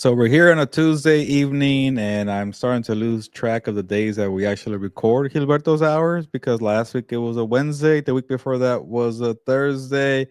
So we're here on a Tuesday evening, and I'm starting to lose track of the days that we actually record Gilberto's hours because last week it was a Wednesday, the week before that was a Thursday.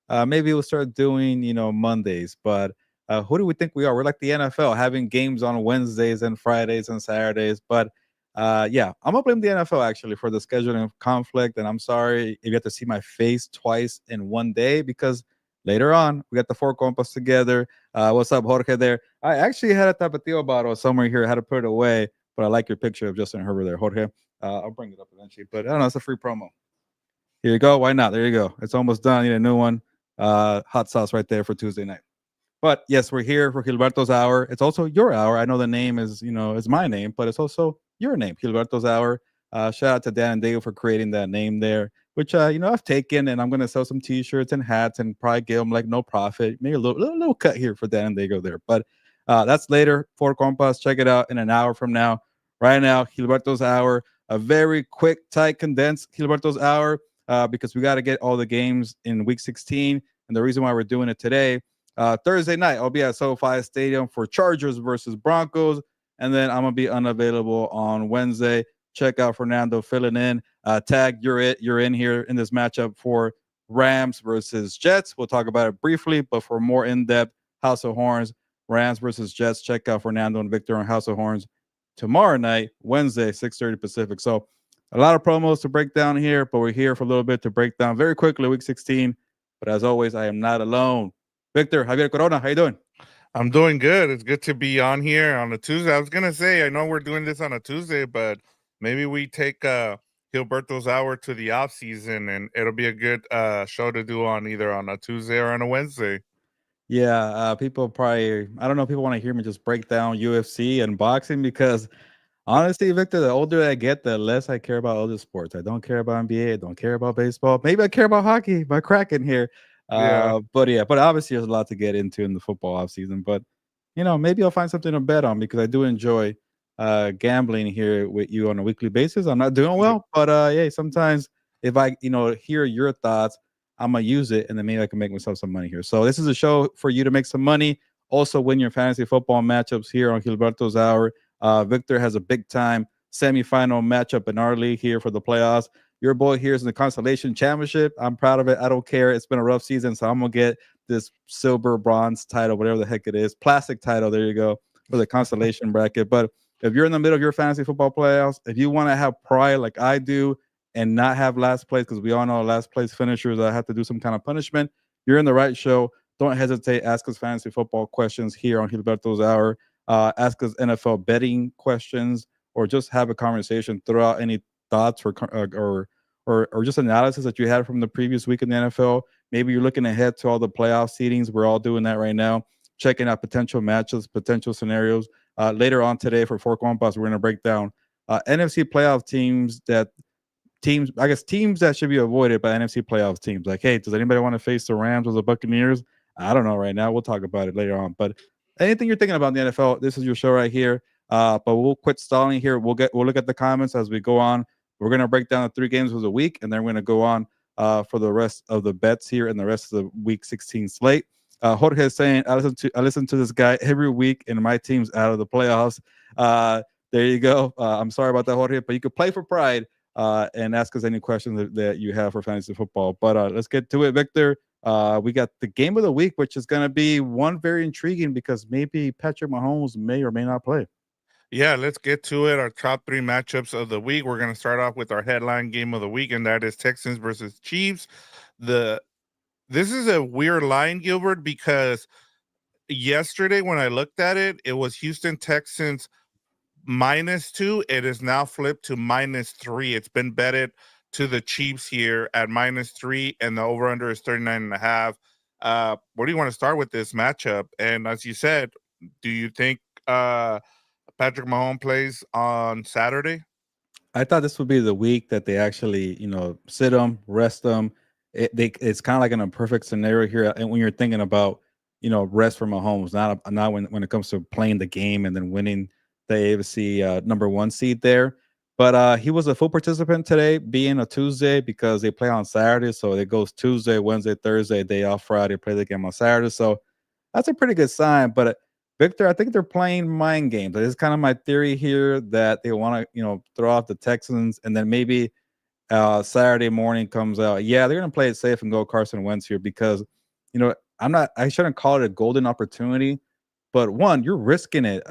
Maybe we'll start doing, Mondays. But who do we think we are? We're like the NFL, having games on Wednesdays and Fridays and Saturdays. But yeah, I'm gonna blame the NFL actually for the scheduling conflict. And I'm sorry if you have to see my face twice in one day because later on we got the four compas together. What's up, Jorge? There. I actually had a Tapatio bottle somewhere here. I had to put it away, but I like your picture of Justin Herbert there, Jorge. I'll bring it up eventually, but I don't know. It's a free promo. Here you go. Why not? There you go. It's almost done. Need a new one. Hot sauce right there for Tuesday night. But yes, we're here for Gilberto's hour. It's also your hour. I know the name is, is my name, but it's also your name, Gilberto's hour. Shout out to Dan and Dave for creating that name there, which I've taken, and I'm gonna sell some T-shirts and hats and probably give them like no profit, maybe a little cut here for Dan and Diego there. But that's later. For Compas, check it out in an hour from now. Right now, Gilberto's hour, a very quick, tight, condensed Gilberto's hour because we got to get all the games in Week 16, and the reason why we're doing it today. Thursday night, I'll be at SoFi Stadium for Chargers versus Broncos, and then I'm gonna be unavailable on Wednesday. Check out Fernando filling in. Tag, you're in here in this matchup for Rams versus Jets. We'll talk about it briefly, but for more in-depth House of Horns, Rams versus Jets, check out Fernando and Victor on House of Horns tomorrow night, Wednesday, 6:30 Pacific. So a lot of promos to break down here, but we're here for a little bit to break down very quickly Week 16. But as always, I am not alone. Victor, Javier Corona, how you doing? I'm doing good. It's good to be on here on a Tuesday. I was gonna say, I know we're doing this on a Tuesday, but maybe we take Gilberto's hour to the off season, and it'll be a good show to do on either on a Tuesday or on a Wednesday. Yeah, people probably, I don't know, people want to hear me just break down UFC and boxing because honestly, Victor, the older I get, the less I care about other sports. I don't care about NBA. I don't care about baseball. Maybe I care about hockey by cracking here. Yeah. But yeah, but obviously there's a lot to get into in the football offseason. But maybe I'll find something to bet on because I do enjoy gambling here with you on a weekly basis. I'm not doing well, but yeah, sometimes if I hear your thoughts, I'm gonna use it and then maybe I can make myself some money here. So this is a show for you to make some money. Also win your fantasy football matchups here on Gilberto's Hour. Victor has a big time semifinal matchup in our league here for the playoffs. Your boy here is in the Constellation Championship. I'm proud of it. I don't care. It's been a rough season, so I'm gonna get this silver, bronze title, whatever the heck it is, plastic title. There you go for the Constellation bracket. But if you're in the middle of your fantasy football playoffs, if you want to have pride like I do and not have last place, because we all know last place finishers have to do some kind of punishment, you're in the right show. Don't hesitate. Ask us fantasy football questions here on Gilberto's Hour. Ask us NFL betting questions, or just have a conversation. Throw out any thoughts or just analysis that you had from the previous week in the NFL. Maybe you're looking ahead to all the playoff seedings. We're all doing that right now, checking out potential matches, potential scenarios. Later on today for Four Compas, we're going to break down NFC playoff teams that should be avoided by NFC playoff teams. Like, hey, does anybody want to face the Rams or the Buccaneers? I don't know right now. We'll talk about it later on. But anything you're thinking about in the NFL, this is your show right here. But we'll quit stalling here. We'll look at the comments as we go on. We're gonna break down the 3 games of the week, and then we're gonna go on for the rest of the bets here and the rest of the Week 16 slate. Jorge is saying, I listen to this guy every week, and my team's out of the playoffs. There you go. I'm sorry about that, Jorge, but you could play for pride and ask us any questions that you have for fantasy football. But let's get to it, Victor. We got the game of the week, which is going to be one very intriguing because maybe Patrick Mahomes may or may not play. Yeah, let's get to it. Our top 3 matchups of the week. We're going to start off with our headline game of the week, and that is Texans versus Chiefs. This is a weird line, Gilbert, because yesterday when I looked at it, it was Houston Texans -2. It is now flipped to -3. It's been betted to the Chiefs here at -3, and the over-under is 39.5. Where do you want to start with this matchup? And as you said, do you think Patrick Mahomes plays on Saturday? I thought this would be the week that they actually, sit them, rest them. It's kind of like in a perfect scenario here. And when you're thinking about, rest for Mahomes, not when it comes to playing the game and then winning the AFC number 1 seed there. But he was a full participant today, being a Tuesday because they play on Saturday. So it goes Tuesday, Wednesday, Thursday, day off Friday, play the game on Saturday. So that's a pretty good sign. But Victor, I think they're playing mind games. This is kind of my theory here that they want to, throw off the Texans and then maybe Saturday morning comes out. Yeah, they're gonna play it safe and go Carson Wentz here because, I shouldn't call it a golden opportunity, but one, you're risking it.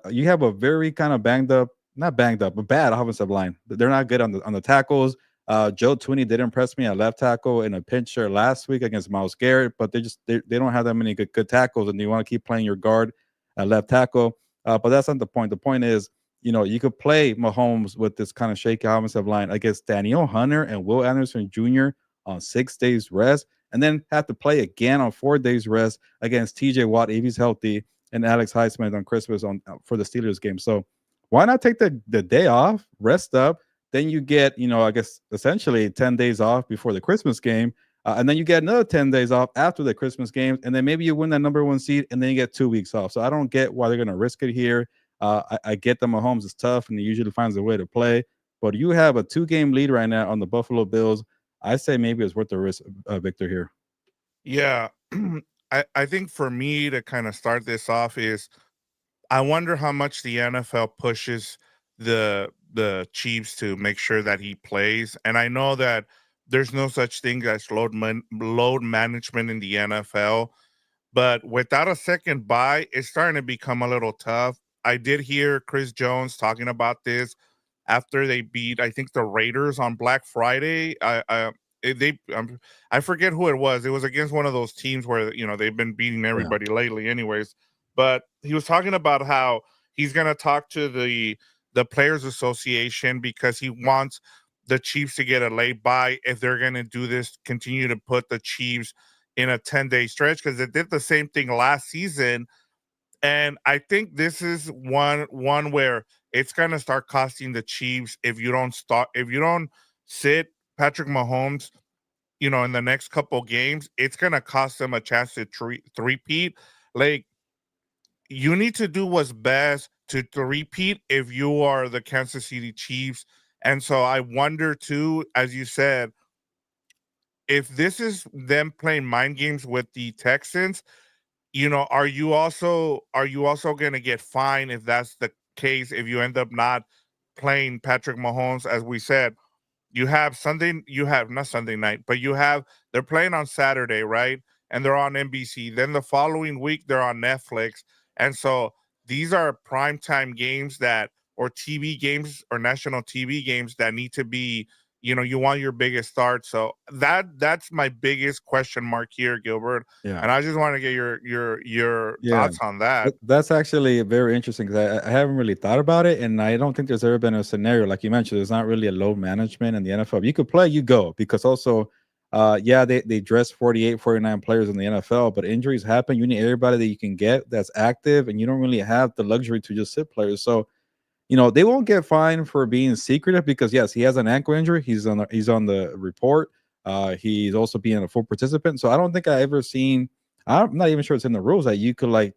You have a very kind of banged up, not banged up, but bad offensive line. They're not good on the tackles. Joe Tooney did impress me at left tackle in a pincher last week against Miles Garrett, but they don't have that many good tackles, and you want to keep playing your guard at left tackle. But that's not the point. The point is, you could play Mahomes with this kind of shaky offensive line against Daniel Hunter and Will Anderson Jr. on 6 days rest, and then have to play again on 4 days rest against TJ Watt if he's healthy and Alex Highsmith on Christmas on for the Steelers game. So why not take the day off, rest up? Then you get, I guess essentially 10 days off before the Christmas game. And then you get another 10 days off after the Christmas games. And then maybe you win that number one seed and then you get 2 weeks off. So I don't get why they're going to risk it here. I get that Mahomes is tough and he usually finds a way to play. But you have a 2-game lead right now on the Buffalo Bills. I say maybe it's worth the risk, Victor, here. Yeah. I think for me to kind of start this off is I wonder how much the NFL pushes the Chiefs to make sure that he plays. And I know that there's no such thing as load management in the NFL, but without a second bye, it's starting to become a little tough. I did hear Chris Jones talking about this after they beat, I think, the Raiders on Black Friday. I forget who it was. It was against one of those teams where they've been beating Yeah. everybody lately, anyways. But he was talking about how he's going to talk to the Players Association because he wants the Chiefs to get a late bye if they're going to do this. Continue to put the Chiefs in a 10-day stretch because they did the same thing last season. And I think this is one where it's gonna start costing the Chiefs if you don't sit Patrick Mahomes, in the next couple games, it's gonna cost them a chance to three-peat. Like you need to do what's best to repeat if you are the Kansas City Chiefs. And so I wonder too, as you said, if this is them playing mind games with the Texans, are you also going to get fined if that's the case, if you end up not playing Patrick Mahomes? As we said, you have not Sunday night, but they're playing on Saturday, right? And they're on NBC. Then the following week they're on Netflix. And so these are primetime games or TV games or national TV games that need to be, you want your biggest start. So that's my biggest question mark here, Gilbert. Yeah. And I just want to get your Yeah. thoughts on that. That's actually very interesting because I haven't really thought about it, and I don't think there's ever been a scenario like you mentioned. There's not really a load management in the NFL. If you could play, you go because also, yeah, they dress 48, 49 players in the NFL, but injuries happen. You need everybody that you can get that's active, and you don't really have the luxury to just sit players. So they won't get fined for being secretive because yes, he has an ankle injury. He's on the report. He's also being a full participant. So I don't think I ever seen. I'm not even sure it's in the rules that you could like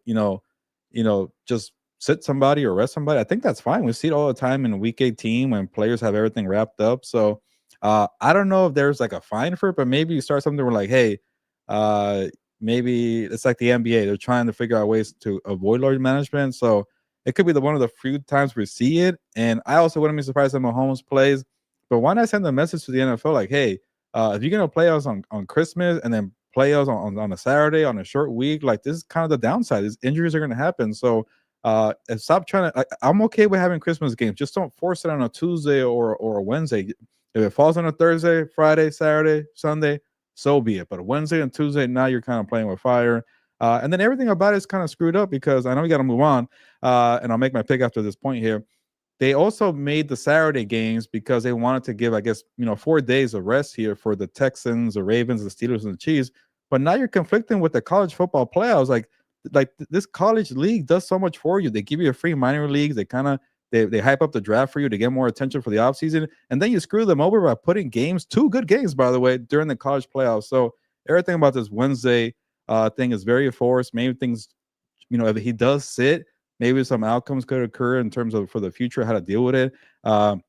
just sit somebody or rest somebody. I think that's fine. We see it all the time in Week 18 when players have everything wrapped up. So I don't know if there's like a fine for it, but maybe you start something where like, hey, uh, maybe it's like the NBA. They're trying to figure out ways to avoid load management. So it could be one of the few times we see it. And I also wouldn't be surprised if Mahomes plays. But why not send a message to the NFL like, hey, if you're gonna play us on Christmas and then play us on a Saturday on a short week, like this is kind of the downside. These injuries are gonna happen. So and stop trying to. I'm okay with having Christmas games. Just don't force it on a Tuesday or a Wednesday. If it falls on a Thursday, Friday, Saturday, Sunday, so be it. But Wednesday and Tuesday, now you're kind of playing with fire. And then everything about it is kind of screwed up because I know we got to move on. And I'll make my pick after this point here. They also made the Saturday games because they wanted to give, I guess, 4 days of rest here for the Texans, the Ravens, the Steelers, and the Chiefs. But now you're conflicting with the college football playoffs. Like this college league does so much for you. They give you a free minor leagues. They hype up the draft for you to get more attention for the offseason. And then you screw them over by putting games, 2 good games, by the way, during the college playoffs. So everything about this Wednesday thing is very forced. Maybe things, if he does sit, maybe some outcomes could occur in terms of for the future, how to deal with it. But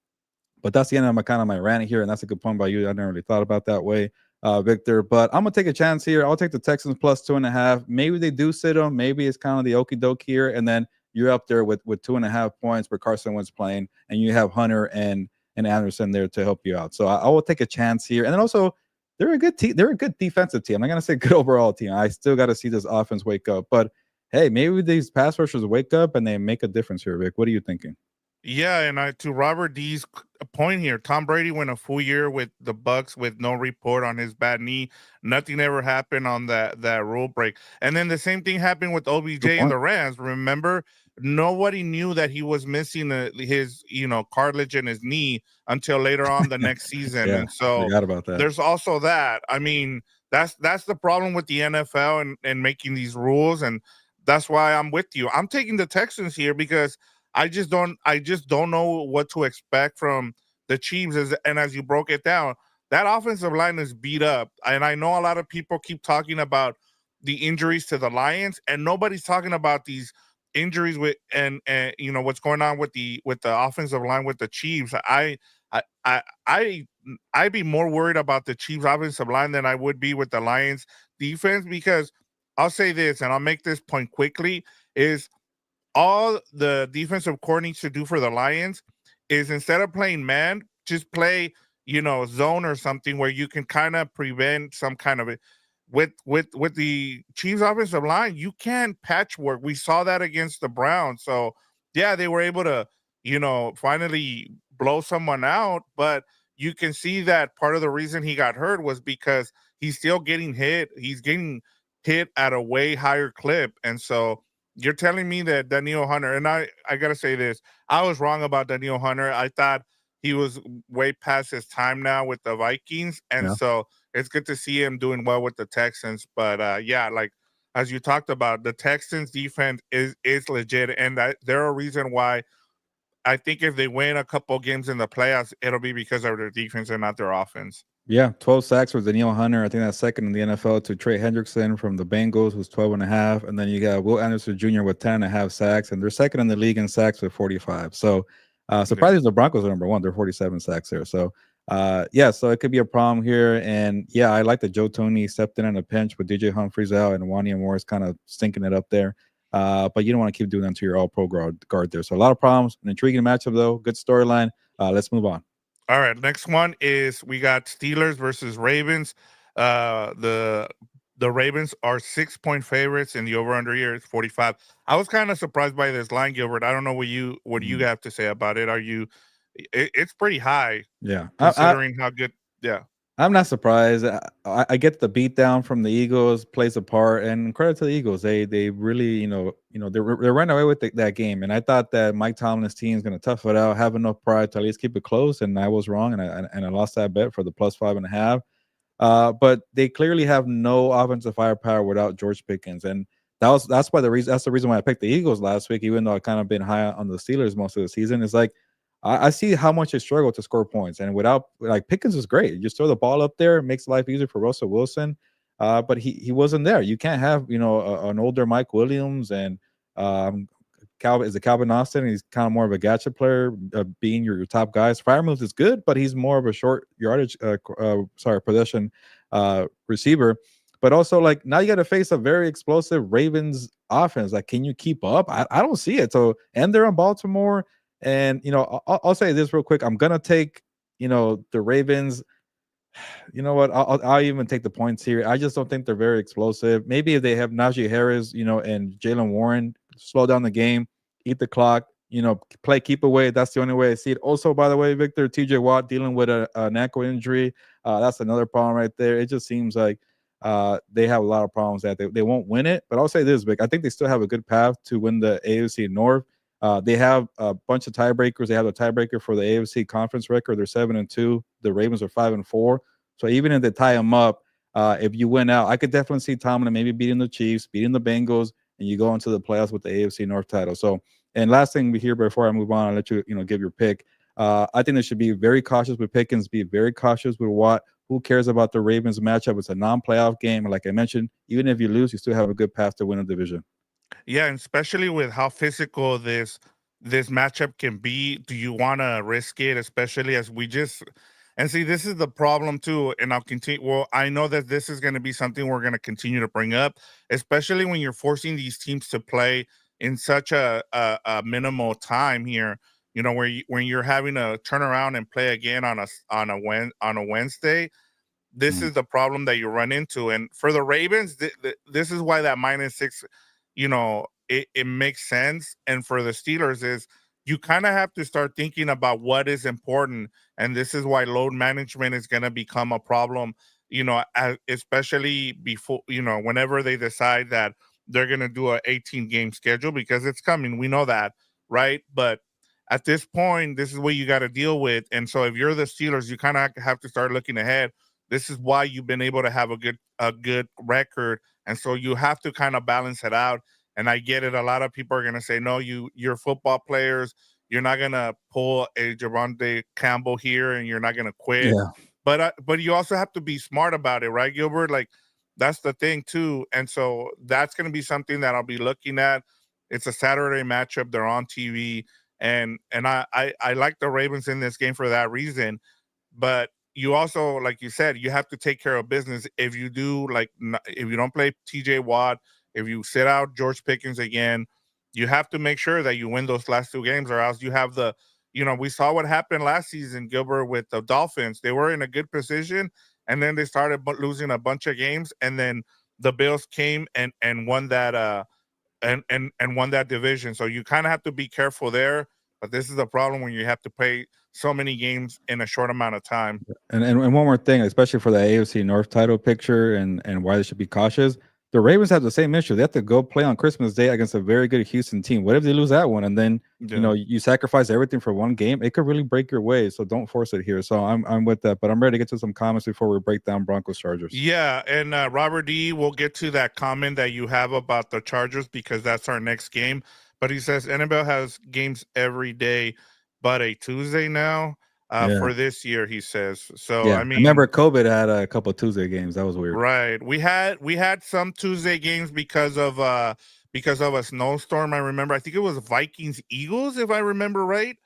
that's the end of my rant here, and that's a good point by you. I never really thought about that way. Victor. But I'm gonna take a chance here. I'll take the Texans plus 2.5. Maybe they do sit them. Maybe it's kind of the okie doke here, and then you're up there with 2.5 points where Carson Wentz playing, and you have Hunter and Anderson there to help you out. So I will take a chance here, and then also they're a good team. They're a good defensive team. I'm not gonna say good overall team. I still got to see this offense wake up, but hey, maybe these pass rushers wake up and they make a difference here, Vic. What are you thinking? Yeah, and to Robert D's point here, Tom Brady went a full year with the Bucks with no report on his bad knee. Nothing ever happened on that rule break. And then the same thing happened with Good OBJ and point. the Rams. Remember, nobody knew that he was missing his cartilage in his knee until later on the next season. Yeah, And so forgot about that. there's also that. I mean, that's the problem with the NFL and making these rules, and that's why I'm with you. I'm taking the Texans here because I just don't know what to expect from the Chiefs. As you broke it down, that offensive line is beat up. And I know a lot of people keep talking about the injuries to the Lions, and nobody's talking about these injuries with and what's going on with the offensive line with the Chiefs. I I I I'd be more worried about the Chiefs offensive line than I would be with the Lions defense, because I'll say this and I'll make this point quickly is all the defensive core needs to do for the Lions is, instead of playing man, just play, zone or something where you can kind of prevent some kind of it. With the Chiefs offensive line, you can't patchwork. We saw that against the Browns. So yeah, they were able to, finally blow someone out, but you can see that part of the reason he got hurt was because he's still getting hit. He's getting hit at a way higher clip. And so you're telling me that Daniel Hunter, and I gotta say this, I was wrong about Daniel Hunter. I thought he was way past his time now with the Vikings, and Yeah. so it's good to see him doing well with the Texans. But yeah, like as you talked about, the Texans defense is legit, and they're a reason why I think if they win a couple games in the playoffs, it'll be because of their defense and not their offense. Yeah, 12 sacks for Daniel Hunter. I think that's second in the NFL to Trey Hendrickson from the Bengals, who's 12 and a half. And then you got Will Anderson Jr. with 10 and a half sacks, and they're second in the league in sacks with 45. So, Yeah. surprisingly, the Broncos are number one. They're 47 sacks there. So, yeah, so it could be a problem here. And yeah, I like that Joe Toney stepped in a pinch with DJ Humphries out and Wanya Morris kind of stinking it up there. But you don't want to keep doing that to your all pro guard there. So, a lot of problems. An intriguing matchup, though. Good storyline. Let's move on. All right, next one is we got Steelers versus Ravens. The Ravens are 6-point favorites, and the over under here is 45. I was kind of surprised by this line, Gilbert. I don't know what you Mhm. have to say about it. It's pretty high Yeah. considering how good. Yeah, I'm not surprised. I get the beatdown from the Eagles plays a part, and credit to the Eagles. They really they're running away with that game. And I thought that Mike Tomlin's team is going to tough it out, have enough pride to at least keep it close. And I was wrong, and I lost that bet for the plus 5.5. But they clearly have no offensive firepower without George Pickens, and that's the reason why I picked the Eagles last week, even though I kind of been high on the Steelers most of the season. Is like I see how much they struggle to score points, and without like Pickens is great. You just throw the ball up there, it makes life easier for Russell Wilson. But he wasn't there. You can't have an older Mike Williams and um, Calvin Austin. He's kind of more of a gadget player, being your top guys. Fire moves is good, but he's more of a short yardage, possession receiver. But also, like now you got to face a very explosive Ravens offense. Like, can you keep up? I don't see it. So, and they're in Baltimore, and I'll say this real quick. I'm gonna take the Ravens. You know what? I'll even take the points here. I just don't think they're very explosive. Maybe if they have Najee Harris, and Jalen Warren, slow down the game, eat the clock, play keep away. That's the only way I see it. Also, by the way, Victor, TJ Watt dealing with an ankle injury. That's another problem right there. It just seems like they have a lot of problems that they won't win it. But I'll say this, Vic, I think they still have a good path to win the AFC North. They have a bunch of tiebreakers. They have a tiebreaker for the AFC conference record. They're 7-2. The Ravens are 5-4. So even if they tie them up, if you win out, I could definitely see Tomlin maybe beating the Chiefs, beating the Bengals, and you go into the playoffs with the AFC North title. So, and last thing we hear before I move on, I'll let you give your pick. I think they should be very cautious with Pickens, be very cautious with Watt. Who cares about the Ravens matchup? It's a non-playoff game, and like I mentioned, even if you lose, you still have a good path to win a division. yeah, and especially with how physical this matchup can be. Do you want to risk it, especially as we just And see, this is the problem too. And I'll continue. Well, I know that this is going to be something we're going to continue to bring up, especially when you're forcing these teams to play in such a minimal time here. You know, when you're having to turn around and play again on a Wednesday, this Mm. is the problem that you run into. And for the Ravens, this is why that -6, it makes sense. And for the Steelers, is you kind of have to start thinking about what is important. And this is why load management is going to become a problem, especially before, whenever they decide that they're going to do a 18 game schedule, because it's coming. We know that, right? But at this point, this is what you got to deal with. And so if you're the Steelers, you kind of have to start looking ahead. This is why you've been able to have a good record, and so you have to kind of balance it out. And I get it. A lot of people are gonna say, "No, you're football players. You're not gonna pull a Javonte Campbell here, and you're not gonna quit." Yeah. But you also have to be smart about it, right, Gilbert? Like that's the thing too. And so that's gonna be something that I'll be looking at. It's a Saturday matchup. They're on TV, and I like the Ravens in this game for that reason. But you also, like you said, you have to take care of business. If you do, like, if you don't play TJ Watt, if you sit out George Pickens again, you have to make sure that you win those last two games, or else you have we saw what happened last season, Gilbert, with the Dolphins. They were in a good position, and then they started losing a bunch of games, and then the Bills came and won that and won that division. So you kind of have to be careful there. But this is the problem when you have to play so many games in a short amount of time. And one more thing, especially for the AFC North title picture and why they should be cautious. The Ravens have the same issue. They have to go play on Christmas Day against a very good Houston team. What if they lose that one and then Yeah. you sacrifice everything for one game? It could really break your way. So don't force it here. So I'm with that, but I'm ready to get to some comments before we break down Broncos Chargers. Yeah, and Robert D, we'll get to that comment that you have about the Chargers because that's our next game. But he says NFL has games every day, but a Tuesday now Yeah. for this year. He says so. Yeah. I I mean, remember COVID had a couple of Tuesday games. That was weird. right? We had some Tuesday games because of a snowstorm. I remember. I think it was Vikings Eagles, if I remember right.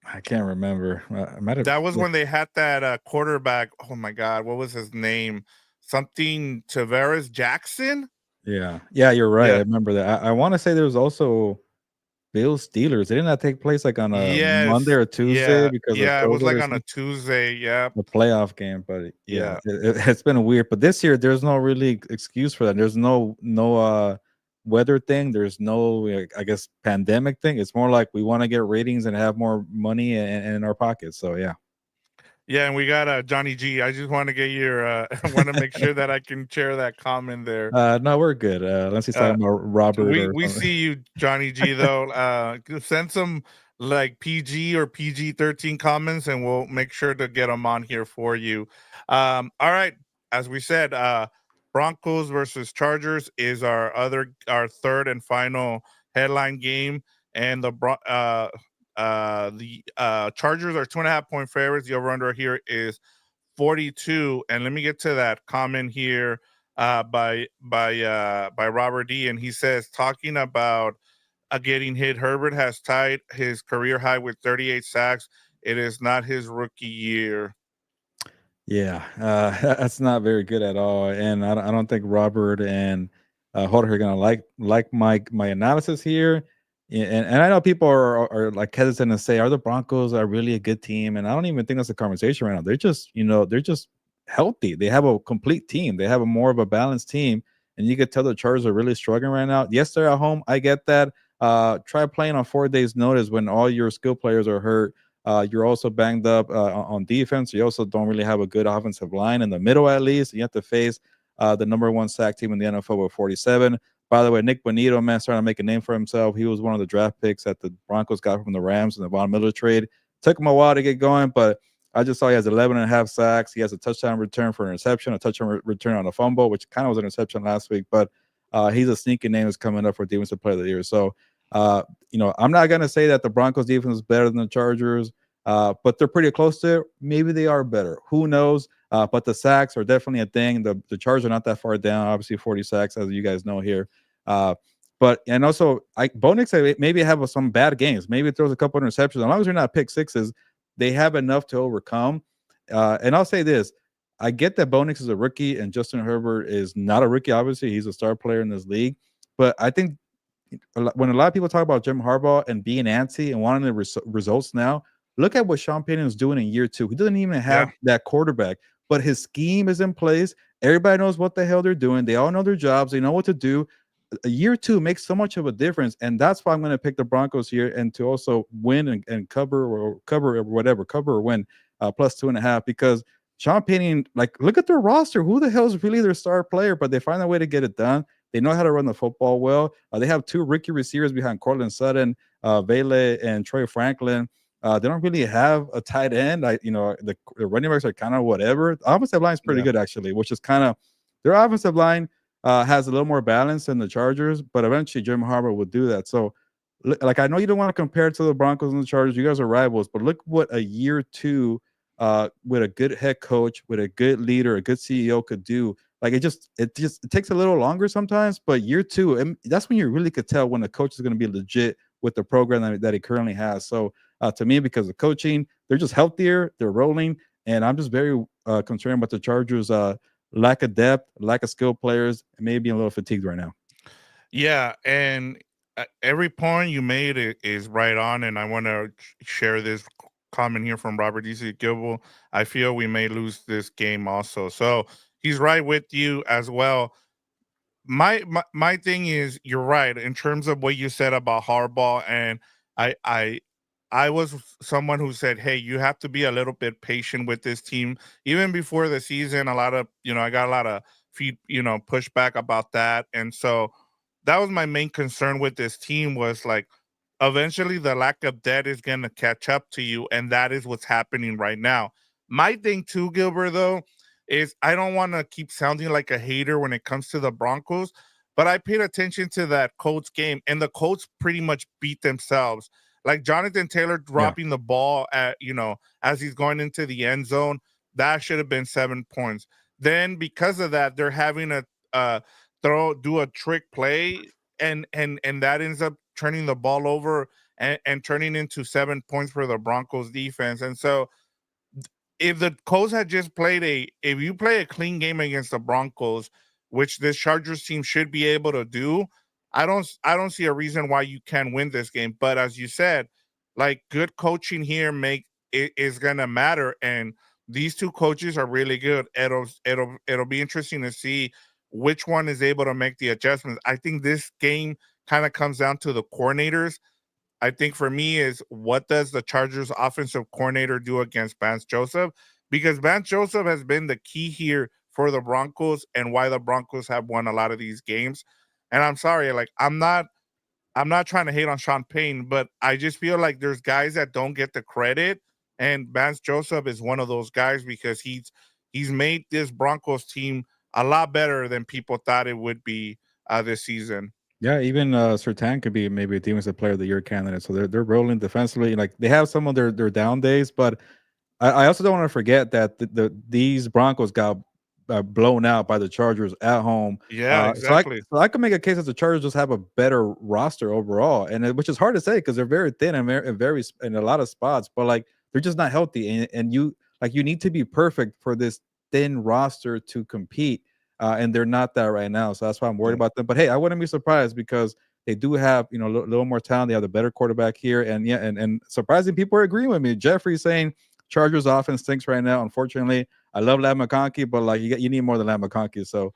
I can't remember. I might have. That was when they had that quarterback. Oh my God, what was his name? Something Tavares Jackson. Yeah. Yeah, you're right. I Yeah. remember that. I want to say there was also Bills Steelers. Didn't that take place like on a Monday Yes. or Tuesday Yeah. because of Yeah. It was COVID like or on a something? Tuesday. Yeah. The playoff game, but yeah, Yeah. it's been weird. But this year, there's no really excuse for that. There's no weather thing. There's no I guess pandemic thing. It's more like we want to get ratings and have more money in our pockets. So yeah. Yeah. And we got Johnny G. I just want to get your, I want to make sure that I can share that comment there. No, we're good. Unless he's Uh, talking about Robert we or we something. see you, Johnny G. Though. Send some like PG or PG-13 comments, and we'll make sure to get them on here for you. All right, as we said, Broncos versus Chargers is our third and final headline game, and the Chargers are 2.5 point favorites. The over under here is 42. And let me get to that comment here by Robert D. And he says, talking about getting hit, Herbert has tied his career high with 38 sacks. It is not his rookie year. Yeah, that's not very good at all, and I don't think Robert and Jorge are gonna like my analysis here. And I know people are like hesitant to say, are the Broncos are really a good team? And I don't even think that's a conversation right now. They're just they're just healthy. They have a complete team. They have a more of a balanced team, and you could tell the Chargers are really struggling right now. Yes, they're at home. I get that. Try playing on 4 days' notice when all your skill players are hurt. You're also banged up on defense. You also don't really have a good offensive line in the middle, at least. You have to face the number one sack team in the NFL with 47. By the way, Nick Bonito, man, starting to make a name for himself. He was one of the draft picks that the Broncos got from the Rams in the Von Miller trade. Took him a while to get going, but I just saw he has 11 and a half sacks. He has a touchdown return for an interception, a touchdown return on a fumble, which kind of was an interception last week, but he's a sneaky name that's coming up for defensive player of the year. So, I'm not going to say that the Broncos defense is better than the Chargers, but they're pretty close to it. Maybe they are better. Who knows? But the sacks are definitely a thing. The Chargers are not that far down. Obviously, 40 sacks, as you guys know here. But and also, Bo Nix maybe have some bad games. Maybe it throws a couple interceptions. As long as you're not pick sixes, they have enough to overcome. And I'll say this: I get that Bo Nix is a rookie and Justin Herbert is not a rookie. Obviously, he's a star player in this league. But I think when a lot of people talk about Jim Harbaugh and being antsy and wanting the results now, look at what Sean Payton is doing in year two. He doesn't even Yeah. have that quarterback, but his scheme is in place. Everybody knows what the hell they're doing. They all know their jobs. They know what to do. A year two makes so much of a difference, and that's why I'm going to pick the Broncos here and to also win and cover or whatever, cover or win plus 2.5 because Sean Payton, like, look at their roster. Who the hell is really their star player? But they find a way to get it done. They know how to run the football well. They have two rookie receivers behind Cortland Sutton, Vele, and Troy Franklin. They don't really have a tight end. The running backs are kind of whatever. The offensive line is pretty Yeah. good actually, which is kind of their offensive line has a little more balance than the Chargers, but eventually Jim Harbaugh will do that. So, like, I know you don't want to compare it to the Broncos and the Chargers. You guys are rivals, but look what a year two with a good head coach, with a good leader, a good CEO could do. Like it takes a little longer sometimes, but year two, and that's when you really could tell when the coach is going to be legit with the program that he currently has. So to me, because of coaching, they're just healthier, they're rolling, and I'm just very concerned about the Chargers' lack of depth, lack of skilled players, and maybe a little fatigued right now. Yeah, and every point you made is right on, and I want to share this comment here from Robert D.C. Gilbo. I feel we may lose this game also. So he's right with you as well. My thing is you're right in terms of what you said about Harbaugh, and I I I was someone who said, hey, you have to be a little bit patient with this team. Even before the season, a lot of I got a lot of pushback about that. And so that was my main concern with this team was like eventually the lack of debt is gonna catch up to you, and that is what's happening right now. My thing too, Gilbert, though, is I don't want to keep sounding like a hater when it comes to the Broncos, but I paid attention to that Colts game, and the Colts pretty much beat themselves. Like Jonathan Taylor Yeah. dropping the ball at as he's going into the end zone, that should have been 7 points. Then because of that, they're having a do a trick play, and that ends up turning the ball over and turning into 7 points for the Broncos defense. And so if the Colts had just if you play a clean game against the Broncos, which this Chargers team should be able to do, I don't see a reason why you can't win this game. But as you said, like good coaching here make it is gonna matter, and these two coaches are really good. It'll be interesting to see which one is able to make the adjustments. I think this game kind of comes down to the coordinators. I think for me is what does the Chargers offensive coordinator do against Vance Joseph? Because Vance Joseph has been the key here for the Broncos and why the Broncos have won a lot of these games. And I'm sorry, like I'm not trying to hate on Sean Payne, but I just feel like there's guys that don't get the credit, and Vance Joseph is one of those guys because he's made this Broncos team a lot better than people thought it would be this season. Yeah, even Sertan could be maybe a defensive player of the year candidate. So they're rolling defensively. Like they have some of their down days, but I also don't want to forget that these Broncos got blown out by the Chargers at home. Yeah, exactly. So I can make a case that the Chargers just have a better roster overall, which is hard to say because they're very thin and very in a lot of spots, but like they're just not healthy, and you need to be perfect for this thin roster to compete, and they're not that right now. So that's why I'm worried Yeah. about them. But hey, I wouldn't be surprised because they do have a little more talent. They have the better quarterback here, and yeah, and surprising people are agreeing with me. Jeffrey saying Chargers offense stinks right now. Unfortunately, I love Lamb McConkey, but like you need more than Lamb McConkey. So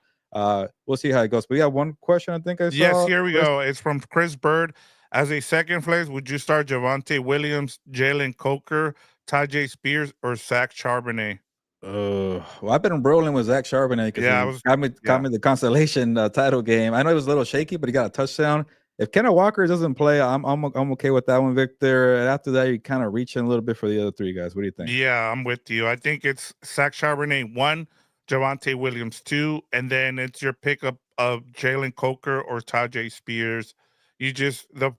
we'll see how it goes. But yeah, one question I think I Yes, saw, here we Chris. go. It's from Chris Bird. As a second place, would you start Javante Williams, Jalen Coker, Tajay Spears, or Zach Charbonnet? Well, I've been rolling with Zach Charbonnet because Yeah, I he was. got Yeah, me the consolation title game. I know it was a little shaky, but he got a touchdown. If Kenneth Walker doesn't play, I'm okay with that one, Victor. And after that, you kind of reaching a little bit for the other three guys. What do you think? yeah, I'm with you. I think it's Zach Charbonnet one, Javante Williams two, and then it's your pickup of Jalen Coker or Tajay Spears. You just the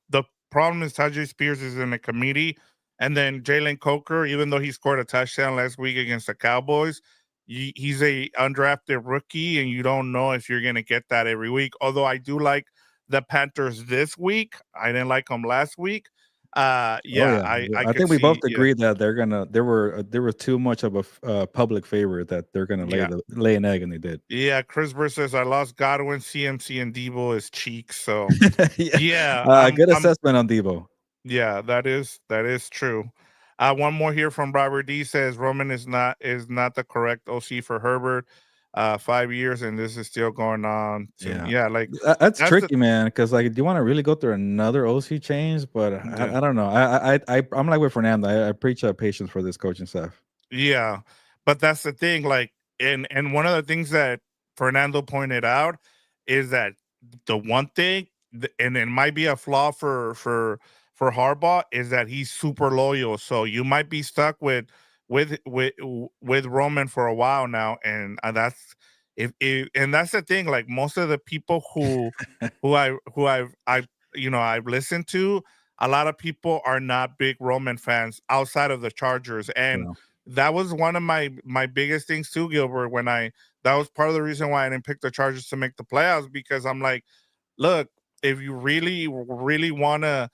problem is Tajay Spears is in a committee, and then Jalen Coker, even though he scored a touchdown last week against the Cowboys, he's a undrafted rookie, and you don't know if you're gonna get that every week. Although I do like the Panthers this week, I didn't like them last week. Oh Yeah, yeah, I I could think we both see. Yeah, agreed that there was too much of a public favorite that they're gonna yeah, lay an egg, and they did. yeah. Chris Burr says I lost Godwin, CMC, and Debo is cheeks. So Yeah, yeah, good I'm assessment on Debo. yeah, that is true. One more here from Robert D says Roman is not the correct OC for Herbert. 5 years and this is still going on. So Yeah, yeah, like that's that's the tricky, man. Because like, do you want to really go through another OC change? But yeah. I don't know. I'm like with Fernando. I preach patience for this coaching staff. Yeah, but that's the thing, like, and one of the things that Fernando pointed out is that the one thing, and it might be a flaw for Harbaugh, is that he's super loyal. So you might be stuck with Roman for a while now, and that's if and that's the thing. Like most of the people who I've I've listened to, a lot of people are not big Roman fans outside of the Chargers, and Yeah, that was one of my biggest things too, Gilbert. That was part of the reason why I didn't pick the Chargers to make the playoffs because I'm like, look, if you really want to,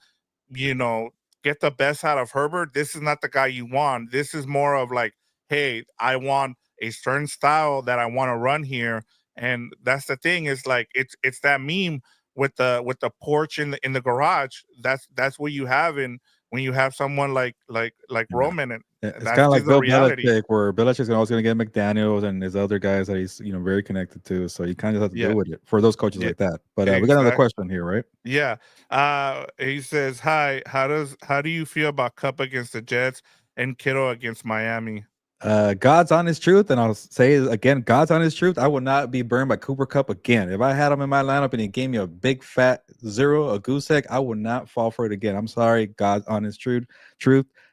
you know, get the best out of Herbert, this is not the guy you want. This is more of like, hey, I want a certain style that I want to run here, and that's the thing. Is like it's that meme with the porch in the garage. That's what you have in when you have someone like yeah. Roman, and It's kind that's of just like the Bill reality. Belichick, where Belichick's always going to get McDaniels and his other guys that he's very connected to. So you kind of have to Yeah, deal with it for those coaches yeah, like that. But we got another exactly. question here, right? Yeah. He says, "Hi. How do you feel about Cup against the Jets and Kittle against Miami?" God's honest truth, and I'll say it again, God's honest truth. I will not be burned by Cooper Cup again. If I had him in my lineup and he gave me a big fat zero, a goose egg, I would not fall for it again. I'm sorry, God's honest truth.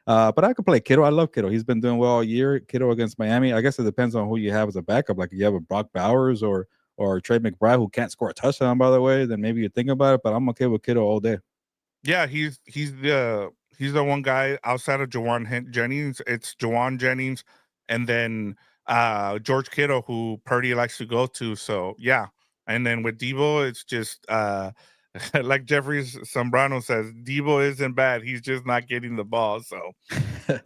But I could play Kittle. I love Kittle. He's been doing well all year. Kittle against Miami. I guess it depends on who you have as a backup. Like if you have a Brock Bowers or Trey McBride who can't score a touchdown, by the way, then maybe you think about it. But I'm okay with Kittle all day. Yeah, he's the one guy outside of Jennings. It's Jawan Jennings, and then George Kittle, who Purdy likes to go to. So yeah, and then with Debo, it's just like Jeffrey Sombrano says, Debo isn't bad. He's just not getting the ball. So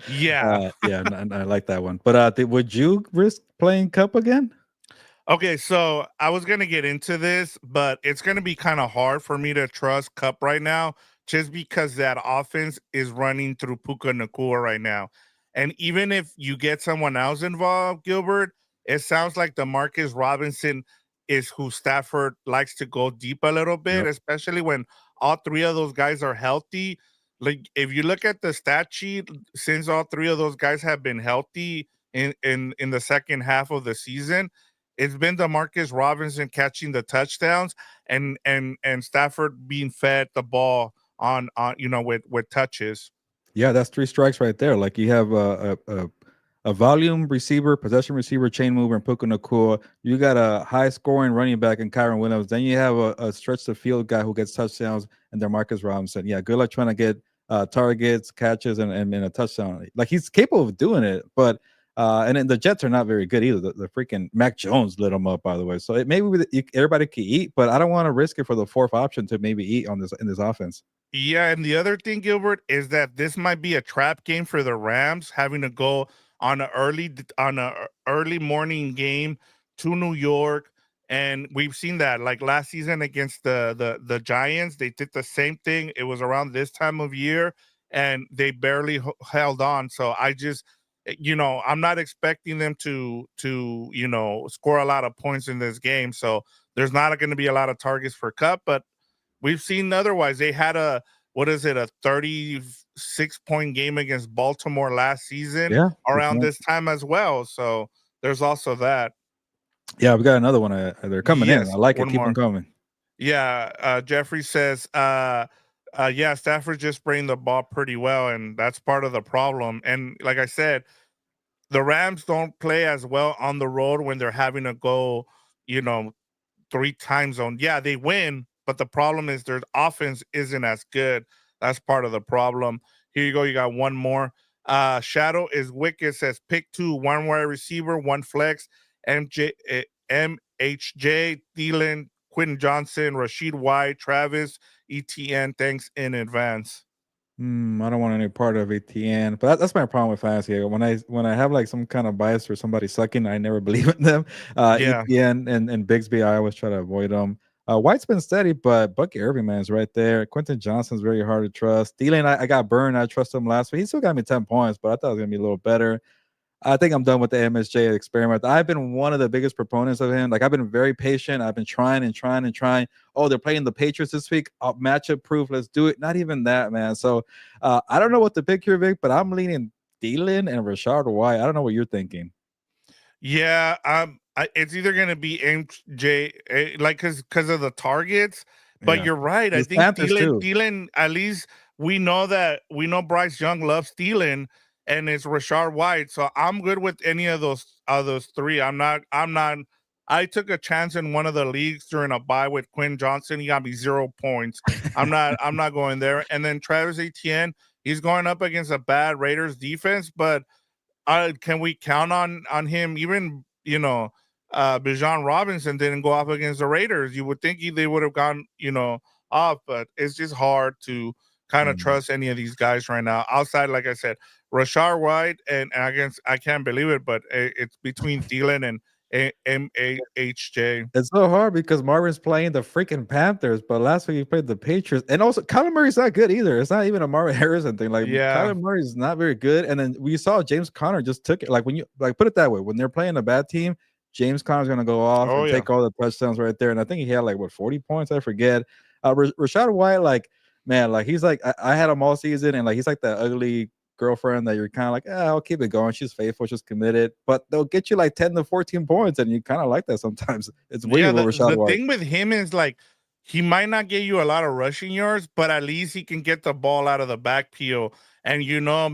yeah. Yeah, and I like that one. But would you risk playing Cup again? Okay, so I was gonna get into this, but it's gonna be kind of hard for me to trust Cup right now, just because that offense is running through Puka Nakua right now. And even if you get someone else involved, Gilbert, it sounds like the Marcus Robinson is who Stafford likes to go deep a little bit, Yep. especially when all three of those guys are healthy. Like if you look at the stat sheet, since all three of those guys have been healthy in the second half of the season, it's been Demarcus Robinson catching the touchdowns and Stafford being fed the ball on with touches. Yeah, that's three strikes right there. Like you have a volume receiver, possession receiver, chain mover, and Puka Nakua. You got a high scoring running back in Kyron Williams. Then you have a stretch the field guy who gets touchdowns, and Demarcus Robinson. Yeah, good luck trying to get targets, catches, and a touchdown. Like he's capable of doing it, but and then the Jets are not very good either. The freaking Mac Jones lit them up, by the way. So maybe everybody can eat, but I don't want to risk it for the fourth option to maybe eat on this in this offense. Yeah, and the other thing, Gilbert, is that this might be a trap game for the Rams, having to go on a early morning game to New York, and we've seen that like last season against the Giants, they did the same thing. It was around this time of year, and they barely held on. So I just, I'm not expecting them to score a lot of points in this game. So there's not going to be a lot of targets for Cup, but we've seen otherwise. They had what is it, a 36-point game against Baltimore last season Yeah, good around point. this time as well. So there's also that. Yeah, we got another one. They're coming in. I Yes, like it. one Keep them more. coming. Yeah, Jeffrey says, yeah, Stafford just spraying the ball pretty well, and that's part of the problem. And like I said, the Rams don't play as well on the road when they're having to go, you know, three time zone. Yeah, they win, but the problem is their offense isn't as good. That's part of the problem. Here you go. You got one more. Shadow is wicked. Says pick two, one wide receiver, one flex. MHJ, Thielen, Quentin Johnson, Rashid White, Travis, ETN. Thanks in advance. I don't want any part of ETN, but that's my problem with fantasy. When I have like some kind of bias for somebody sucking, I never believe in them. Yeah. ETN and Bigsby, I always try to avoid them. White's been steady, but Bucky Irving, man, is right there. Quentin Johnson's very hard to trust. Thielen, I got burned. I trust him last week. He still got me 10 points, but I thought it was gonna be a little better. I think I'm done with the MSJ experiment. I've been one of the biggest proponents of him. Like I've been very patient. I've been trying and trying and trying. Oh, they're playing the Patriots this week. Matchup proof. Let's do it. Not even that, man. So I don't know what to pick here, Vic, but I'm leaning Thielen and Rashard White. I don't know what you're thinking. Yeah, it's either gonna be MJ, like because of the targets, but Yeah. you're right. I These think Panthers too. Thielen, at least we know Bryce Young loves Thielen, and it's Rashard White. So I'm good with any of those three. I'm not. I took a chance in one of the leagues during a bye with Quinn Johnson. He got me 0 points. I'm not going there. And then Travis Etienne, he's going up against a bad Raiders defense, but can we count on him? Even Bijan Robinson didn't go up against the Raiders. You would think they would have gone off, but it's just hard to kind of Mm. trust any of these guys right now. Outside, like I said, Rashard White and against I can't believe it, but it's between Thielen and MAHJ. It's so hard because Marvin's playing the freaking Panthers, but last week he played the Patriots. And also, Kyler Murray's not good either. It's not even a Marvin Harrison thing. Like, Yeah. Kyler Murray's not very good. And then we saw James Conner just took it. Like, when you, like, put it that way, when they're playing a bad team, James Conner's going to go off Oh and yeah. take all the touchdowns right there. And I think he had, like, what, 40 points? I forget. Rashad White, like, man, like, he's like, I had him all season, and, like, he's like that ugly girlfriend that you're kind of like, I'll keep it going. She's faithful, she's committed, but they'll get you like 10 to 14 points, and you kind of like that sometimes. It's Yeah, weird with Rashad the White. thing with him is like he might not get you a lot of rushing yards, but at least he can get the ball out of the backfield. And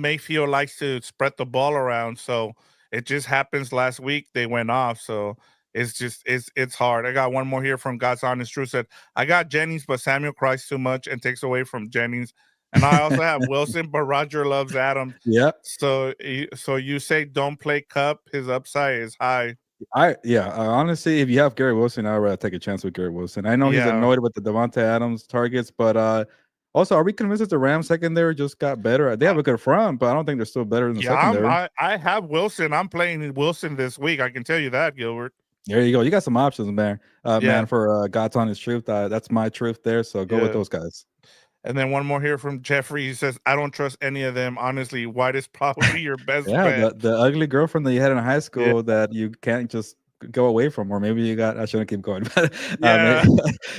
Mayfield likes to spread the ball around. So it just happens last week they went off. So it's hard. I got one more here from God's Honest Truth said, I got Jennings, but Samuel cries too much and takes away from Jennings. And I also have Wilson, but Roger loves Adams. Yeah, So you say don't play Cup, his upside is high. honestly, if you have Gary Wilson, I'd rather take a chance with Gary Wilson. I know he's Yeah. annoyed with the Devontae Adams targets, but also, are we convinced that the Rams secondary just got better? They have a good front, but I don't think they're still better than the Yeah, secondary. I have Wilson. I'm playing Wilson this week. I can tell you that, Gilbert. There you go. You got some options, man. Yeah, Man, for God's honest truth, that's my truth there. So go with yeah. those guys. And then one more here from Jeffrey. He says, I don't trust any of them. Honestly, White is probably your best Yeah, bet. the ugly girlfriend that you had in high Yeah. school that you can't just go away from, or maybe you got. I shouldn't keep going, but Yeah.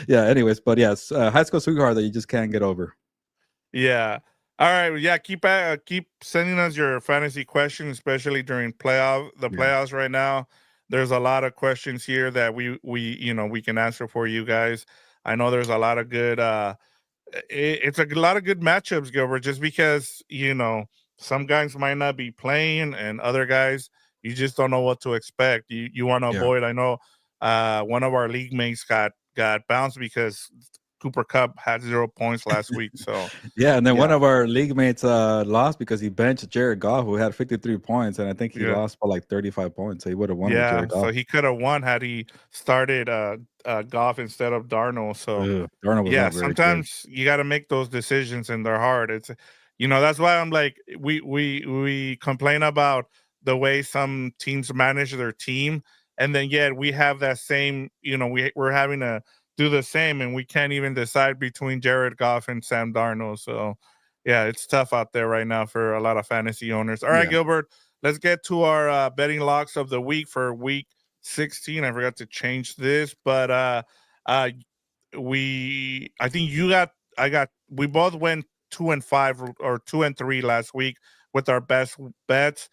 yeah. Anyways, but yes, high school sweetheart that you just can't get over. Yeah. All right. Well, yeah. Keep sending us your fantasy questions, especially during Yeah, playoffs right now. There's a lot of questions here that we can answer for you guys. I know there's a lot of good it's a lot of good matchups, Gilbert, just because, some guys might not be playing and other guys, you just don't know what to expect. You want to yeah. avoid. I know one of our league mates got bounced because Cooper Cup had 0 points last week. So, Yeah, and then one yeah, of our league mates lost because he benched Jared Goff, who had 53 points, and I think he yeah. lost by like 35 points. So he would have won with Yeah, Jared so Goff. he could have won had he started Goff instead of Darnold. So Ugh, Darnold was yeah, not very good. sometimes you got to make those decisions, and they're hard. That's why I'm like we complain about the way some teams manage their team, and then yet we have that same. We're having to do the same, and we can't even decide between Jared Goff and Sam Darnold. So yeah, it's tough out there right now for a lot of fantasy owners. All right, Yeah, Gilbert, let's get to our betting locks of the week for week 16. I forgot to change this, but uh, I think you got, I got, we both went 2-5 or 2-3 last week with our best bets.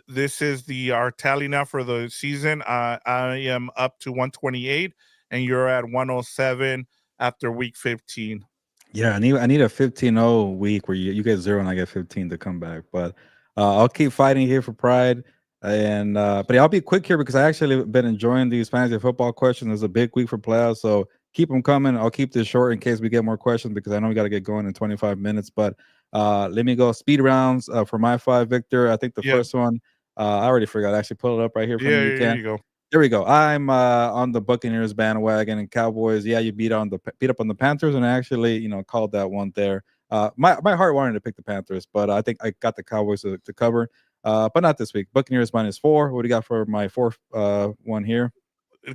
This is our tally now for the season. I am up to 128, and you're at 107 after week 15. yeah. I need a 15-0 week where you get zero and I get 15 to come back. But I'll keep fighting here for pride. And but I'll be quick here because I actually been enjoying these fantasy football questions. It's a big week for playoffs, so keep them coming. I'll keep this short in case we get more questions because I know we got to get going in 25 minutes. But let me go speed rounds for my five, Victor. I think the Yeah, first one I already forgot. I actually pull it up right here for yeah, me. You here can. you go. There we go. I'm on the Buccaneers bandwagon and Cowboys. Yeah, you beat up on the Panthers, and I actually called that one there. My heart wanted to pick the Panthers, but I think I got the Cowboys to cover. But not this week. Buccaneers -4. What do you got for my fourth one here?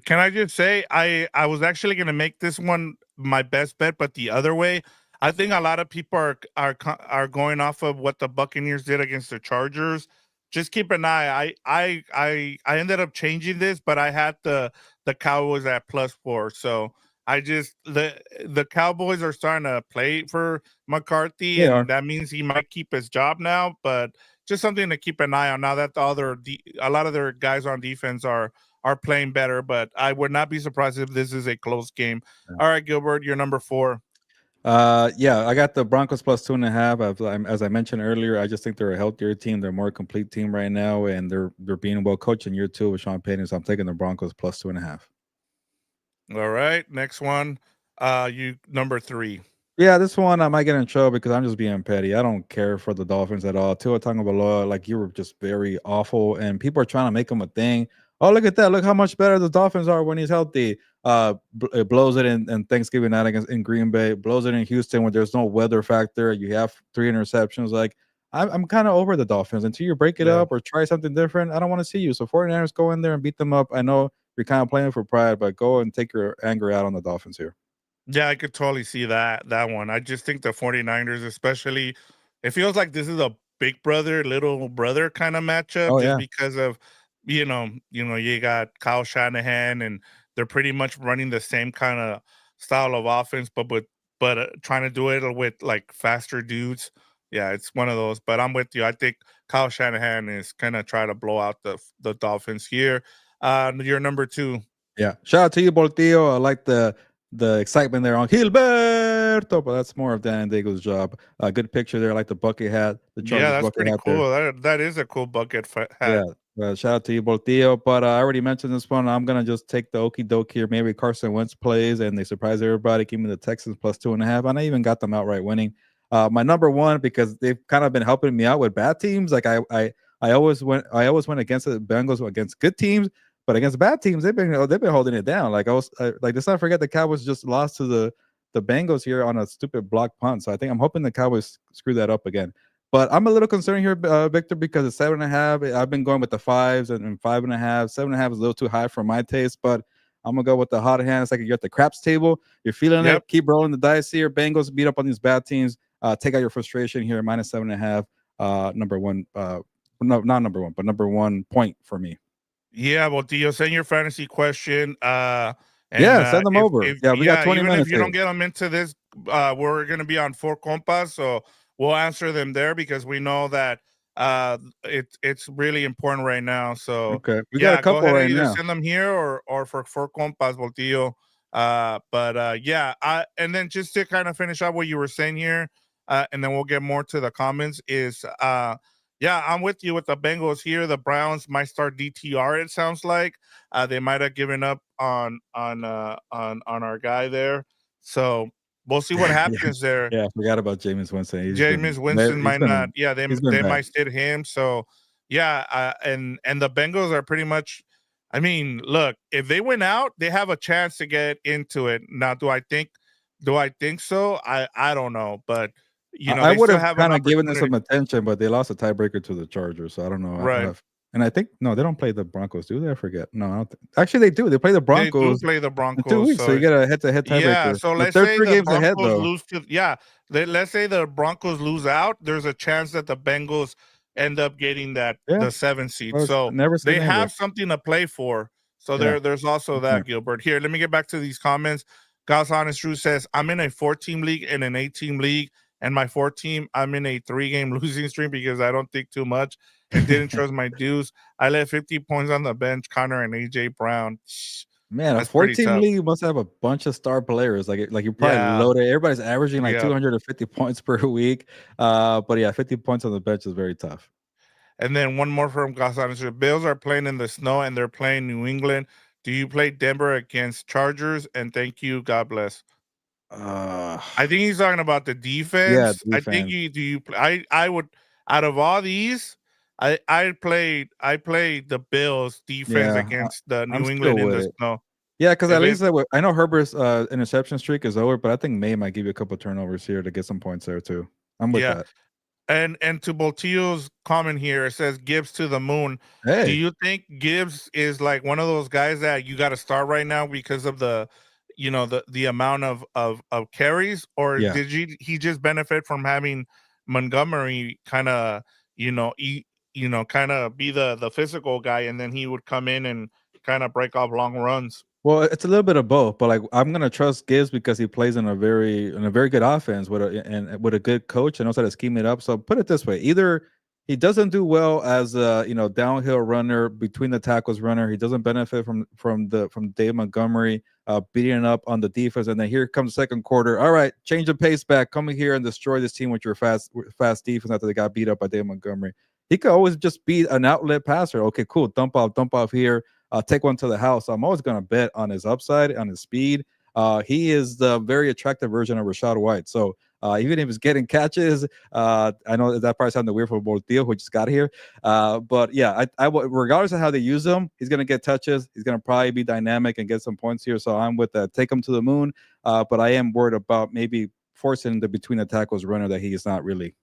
Can I just say I was actually going to make this one my best bet, but the other way. I think a lot of people are going off of what the Buccaneers did against the Chargers. Just keep an eye. I ended up changing this, but I had the Cowboys at +4. So I just the Cowboys are starting to play for McCarthy, They are. and that means he might keep his job now. But just something to keep an eye on now that a lot of their guys on defense are playing better, but I would not be surprised if this is a close game. All right, Gilbert, you're number 4. Yeah, I got the Broncos +2.5. As I mentioned earlier, I just think they're a healthier team. They're a more complete team right now, and they're being well coached in year 2 with Sean Payton. So I'm taking the Broncos +2.5. All right, next one. You number 3. Yeah, this one I might get in trouble because I'm just being petty. I don't care for the Dolphins at all. Tua Tagovailoa, like you were just very awful, and people are trying to make him a thing. Oh, look at that! Look how much better the Dolphins are when he's healthy. It blows it in Thanksgiving night against in Green Bay. Blows it in Houston when there's no weather factor. You have 3 interceptions. Like I'm kind of over the Dolphins until you break it Yeah. up or try something different. I don't want to see you. So 49ers go in there and beat them up. I know you're kind of playing for pride, but go and take your anger out on the Dolphins here. Yeah, I could totally see that one. I just think the 49ers, especially, it feels like this is a big brother, little brother kind of matchup Oh just yeah. because of you got Kyle Shanahan and they're pretty much running the same kind of style of offense, but trying to do it with like faster dudes. Yeah, it's one of those. But I'm with you. I think Kyle Shanahan is gonna try to blow out the Dolphins here. You're number 2. Yeah. Shout out to you, Boltillo. I like the excitement there on Gilberto, but that's more of Dan and Diego's job. Good picture there. I like the bucket hat, the Yeah, Chargers that's bucket pretty hat there. cool. That is a cool bucket Yeah. hat. Shout out to you, Boltillo. But I already mentioned this one. I'm gonna just take the okey doke here. Maybe Carson Wentz plays and they surprise everybody. Give me the Texans +2.5. And I even got them outright winning. My number one because they've kind of been helping me out with bad teams. Like I always went against the Bengals against good teams, but against bad teams they've been holding it down. Like like let's not forget the Cowboys just lost to the Bengals here on a stupid block punt. So I think I'm hoping the Cowboys screw that up again. But I'm a little concerned here, Victor, because it's 7.5. I've been going with the fives and 5.5. 7.5 is a little too high for my taste, but I'm gonna go with the hot hands. Like you're at the craps table, you're feeling Yep. it. Keep rolling the dice here. Bengals beat up on these bad teams. Take out your frustration here. -7.5. Number one. No, not number one, but number 1 point for me. Yeah, well, Dio, send your fantasy question. And Yeah, send them over. if Yeah, we got yeah, 20 even if minutes you here. don't get them into this, we're gonna be on Four Compas, so we'll answer them there because we know that it's really important right now. So Okay, we got a yeah, go couple ahead and right either now. send them here or for Four Compas, Voltillo. But yeah, and then just to kind of finish up what you were saying here, and then we'll get more to the comments. Is yeah, I'm with you with the Bengals here. The Browns might start DTR. It sounds like they might have given up on our guy there. So we'll see what Yeah, happens there. yeah. I forgot about Jameis Winston. Jameis Winston He's might been not. Yeah, he's been they bad. might sit him. So yeah, and the Bengals are pretty much. I mean, look, if they win out, they have a chance to get into it. Now, do I think so? I don't know, but I they would still have have an kind of given them opportunity. some attention, but they lost a tiebreaker to the Chargers, so I don't know. Right. And I think no, they don't play the Broncos, do they? I forget. No, I don't actually they do. They play the They do Broncos play the in 2 Broncos, weeks, so you so get a head-to-head yeah, tiebreaker. so But let's they're say 3 the games ahead, Broncos though. lose to let's say the Broncos lose out, there's a chance that the Bengals end up getting Yeah, the 7th seed. well, So never say they never. have something to play for. So Yeah, there's also good that, point. Gilbert. Here, let me get back to these comments. God's Honest Drew says, I'm in a 4-team league and an 8-team league. And my 4-team, I'm in a 3-game losing streak because I don't think too much and didn't trust my dues. I left 50 points on the bench, Connor and AJ Brown. Man, a That's pretty 14 tough. league must have a bunch of star players. Like you're probably Yeah. loaded. Everybody's averaging like Yeah. 250 points per week. But yeah, 50 points on the bench is very tough. And then one more from Gonzalez. The Bills are playing in the snow and they're playing New England. Do you play Denver against Chargers? And thank you. God bless. Uh, I think he's talking about the yeah, defense. I think defense. you do you I would out of all these, I played the Bills defense Yeah, against the I'm New still England in with the it. snow. Yeah, because If at it least I know Herbert's interception streak is over, but I think May might give you a couple turnovers here to get some points there too. I'm with yeah. that. And to Boltillo's comment here, it says Gibbs to the moon. Do Hey, you think Gibbs is like one of those guys that you got to start right now because of the, the amount of carries, or yeah. did he just benefit from having Montgomery kind of, kind of be the physical guy, and then he would come in and kind of break off long runs? Well, it's a little bit of both, but like I'm gonna trust Gibbs because he plays in a very good offense with with a good coach and knows how to scheme it up. So put it this way: either he doesn't do well as a downhill runner, between the tackles runner. He doesn't benefit from Dave Montgomery beating up on the defense, and then here comes the second quarter. All right, change the pace back, come here and destroy this team with your fast defense after they got beat up by Dave Montgomery. He could always just be an outlet passer. Okay, cool, dump off here, take one to the house. I'm always going to bet on his upside, on his speed. He is the very attractive version of Rashad White. So even if he's getting catches, I know that probably sounded weird for Boltillo, who just got here. But yeah, regardless of how they use him, he's going to get touches. He's going to probably be dynamic and get some points here. So I'm with that. Take him to the moon. But I am worried about maybe forcing the between the tackles runner that he is not really.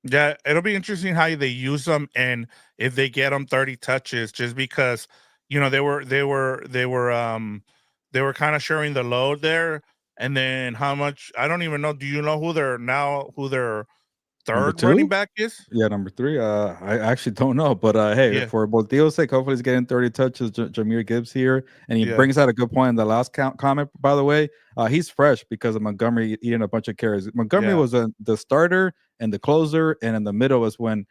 Yeah, it'll be interesting how they use them, and if they get them 30 touches, just because they were kind of sharing the load there, and then how much I don't even know. Do you know who their Number third running two? back is? Yeah, number three. I actually don't know, but hey, Yeah, for Boltillo's sake, hopefully he's getting 30 touches. Jameer Gibbs here, and he yeah, brings out a good point in the last comment. By the way, he's fresh because of Montgomery eating a bunch of carries. Montgomery yeah. was the starter and the closer, and in the middle is when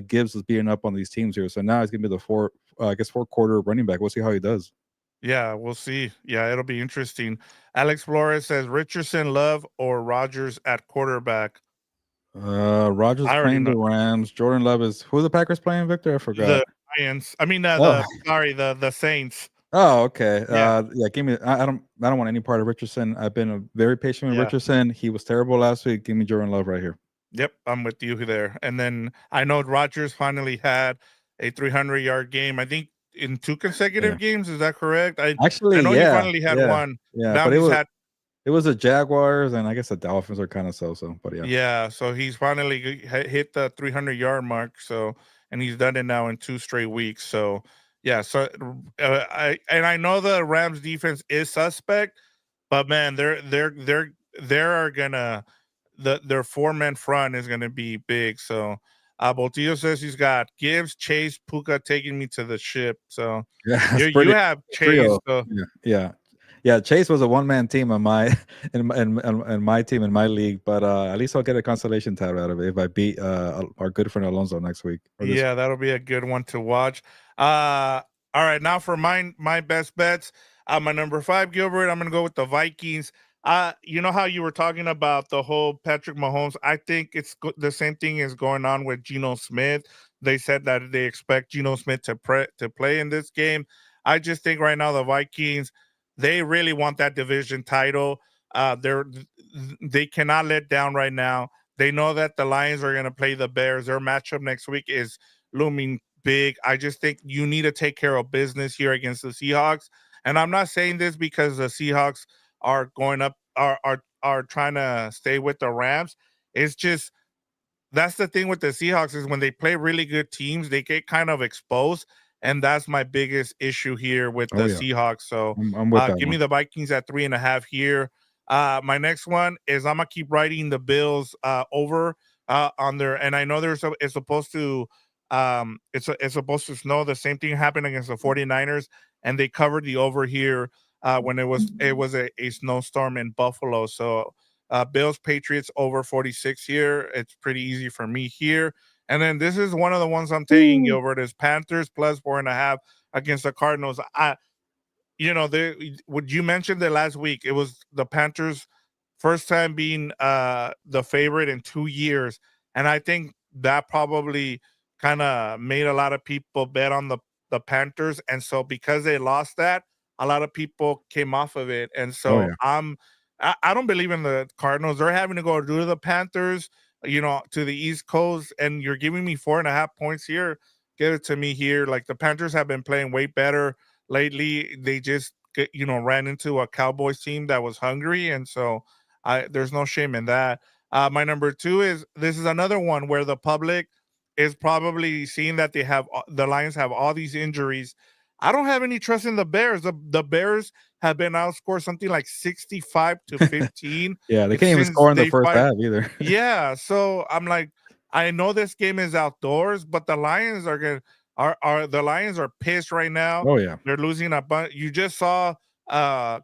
Gibbs was beating up on these teams here. So now he's gonna be the I guess four quarter running back. We'll see how he does. Yeah, we'll see. Yeah, it'll be interesting. Alex Flores says Richardson, Love, or Rogers at quarterback. Rogers I already playing know the Rams. Jordan Love is who the Packers playing. Victor, I the forgot. Lions. I mean, Oh, the Saints. Oh, okay. Yeah, Yeah, give me. I don't want any part of Richardson. I've been very patient with yeah. Richardson. He was terrible last week. Give me Jordan Love right here. Yep, I'm with you there. And then I know Rodgers finally had a 300-yard game. I think in two Yeah. consecutive games. Is that correct? I Actually, know he yeah, finally had yeah, one. yeah. Now But he's had it was the Jaguars, and I guess the Dolphins are kind of so. But yeah, yeah. So he's finally hit the 300-yard mark. So and he's done it now in 2 straight weeks. So yeah. So I know the Rams defense is suspect, but man, they're gonna their four-man front is gonna be big. So Boltillo says he's got Gibbs, Chase, Puka taking me to the ship. So yeah. It's you pretty have Chase. trio. So Yeah. Yeah, Chase was a one man team on my in my team in my league, but at least I'll get a consolation tab out of it if I beat our good friend Alonso next week or this. yeah, that'll be a good one to watch. All right, now for my best bets. My number 5, Gilbert. I'm gonna go with the Vikings. You know how you were talking about the whole Patrick Mahomes. I think the same thing is going on with Geno Smith. They said that they expect Geno Smith to play in this game. I just think right now the Vikings, they really want that division title. They cannot let down right now. They know that the Lions are going to play the Bears. Their matchup next week is looming big. I just think you need to take care of business here against the Seahawks. And I'm not saying this because the Seahawks are going up are trying to stay with the Rams. It's just that's the thing with the Seahawks is when they play really good teams, they get kind of exposed, and that's my biggest issue here with the Oh yeah, Seahawks. So, I'm with that give me one. the Vikings at 3.5 here. My next one is I'm gonna keep writing the Bills over on there, and I know it's supposed to it's supposed to snow. The same thing happened against the 49ers, and they covered the over here when it was a snowstorm in Buffalo. So Bills Patriots over 46 here. It's pretty easy for me here. And then this is one of the ones I'm taking, Ooh. Gilbert, is Panthers plus 4.5 against the Cardinals. Would you mention that last week? It was the Panthers' first time being the favorite in 2 years, and I think that probably kind of made a lot of people bet on the Panthers, and so because they lost that, a lot of people came off of it, and Oh so yeah. I don't believe in the Cardinals. They're having to go to the Panthers, to the East Coast, and you're giving me 4.5 points here. Give it to me here. Like the Panthers have been playing way better lately. They just ran into a Cowboys team that was hungry, and so I there's no shame in that. My number two is this is another one where the public is probably seeing that the Lions have all these injuries. I don't have any trust in the Bears. The Bears have been outscored something like 65-15. Yeah, they It's can't even since score in the they first fight. half either. Yeah, so I'm like, I know this game is outdoors, but the Lions are gonna are the Lions are pissed right now. Oh yeah, They're losing a bunch. You just saw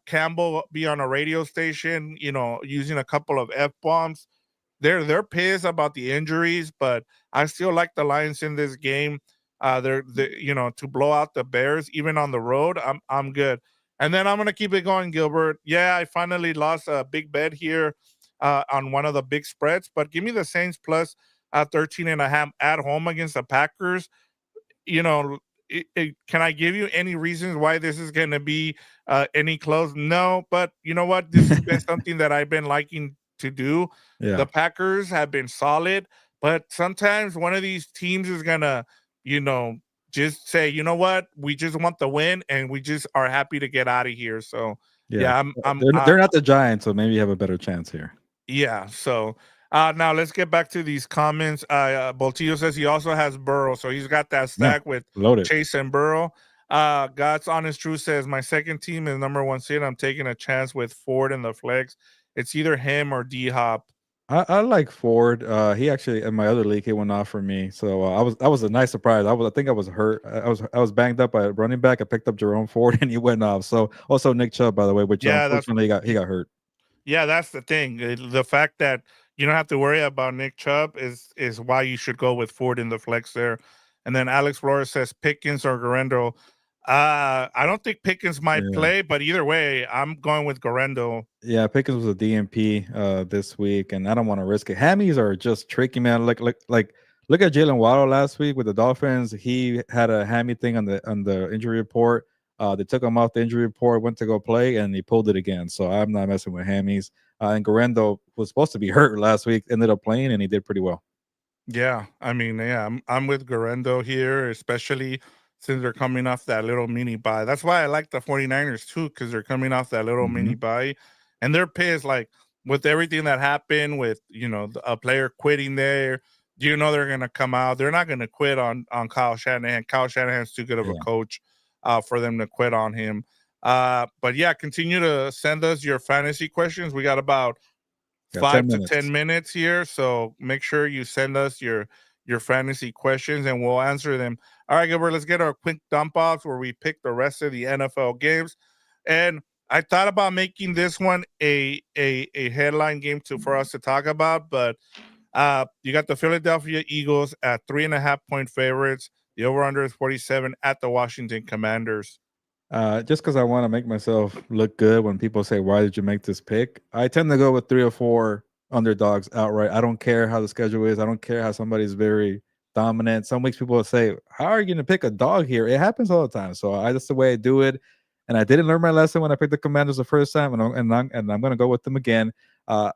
Campbell be on a radio station, using a couple of F bombs. They're pissed about the injuries, but I still like the Lions in this game. To blow out the Bears even on the road. I'm good. And then I'm gonna keep it going, Gilbert. Yeah, I finally lost a big bet here on one of the big spreads, but give me the Saints plus 13 and a half at home against the Packers. you know, can I give you any reasons why this is going to be any close? No, but you know what? This has been something that I've been liking to do. yeah, The Packers have been solid, but sometimes one of these teams is going to, you know, just say, you know what? We just want the win and we just are happy to get out of here. So, yeah. yeah, I'm, They're not the Giants, so maybe you have a better chance here. yeah. So now let's get back to these comments. Boltillo says he also has Burrow, so he's got that Yeah, stack with loaded. Chase and Burrow. God's honest truth says my second team is number one seed. I'm taking a chance with Ford in the flex. It's either him or D Hop. I like Ford. He actually in my other league he went off for me, so that was a nice surprise. I think I was hurt. I was banged up by a running back. I picked up Jerome Ford and he went off. So also Nick Chubb, by the way, which Yeah, that's unfortunately he got hurt. yeah, that's the thing. The fact that you don't have to worry about Nick Chubb is why you should go with Ford in the flex there. And then Alex Flores says Pickens or Garendo. I don't think Pickens might Yeah. play, but either way, I'm going with Garendo. Yeah, Pickens was a DMP this week, and I don't want to risk it. Hammies are just tricky, man. Look at Jalen Waddle last week with the Dolphins. He had a hammy thing on the injury report. They took him off the injury report, went to go play, and he pulled it again. So I'm not messing with hammies. And Garendo was supposed to be hurt last week, ended up playing, and he did pretty well. Yeah, I mean, yeah, I'm with Garendo here, especially since they're coming off that little mini buy. That's why I like the 49ers too, because they're coming off that little Hmm. mini buy, and they're pissed. Like with everything that happened, with a player quitting there, they're gonna come out. They're not gonna quit on Kyle Shanahan. Kyle Shanahan's too good of a Yeah, coach for them to quit on him. But yeah, continue to send us your fantasy questions. We got about got 10 5 to 10 minutes. minutes here. So make sure you send us your fantasy questions and we'll answer them. All right, Gilbert, let's get our quick dump offs where we pick the rest of the NFL games. And I thought about making this one a headline game for us to talk about, but you got the Philadelphia Eagles at 3.5 point favorites. The over under is 47 at the Washington Commanders. Just because I want to make myself look good when people say, "Why did you make this pick?" I tend to go with 3 or 4 underdogs outright. I don't care how the schedule is. I don't care how somebody's very dominant. Some weeks people will say, "How are you going to pick a dog here?" It happens all the time. So that's the way I do it. And I didn't learn my lesson when I picked the Commanders the first time, and I'm going to go with them again.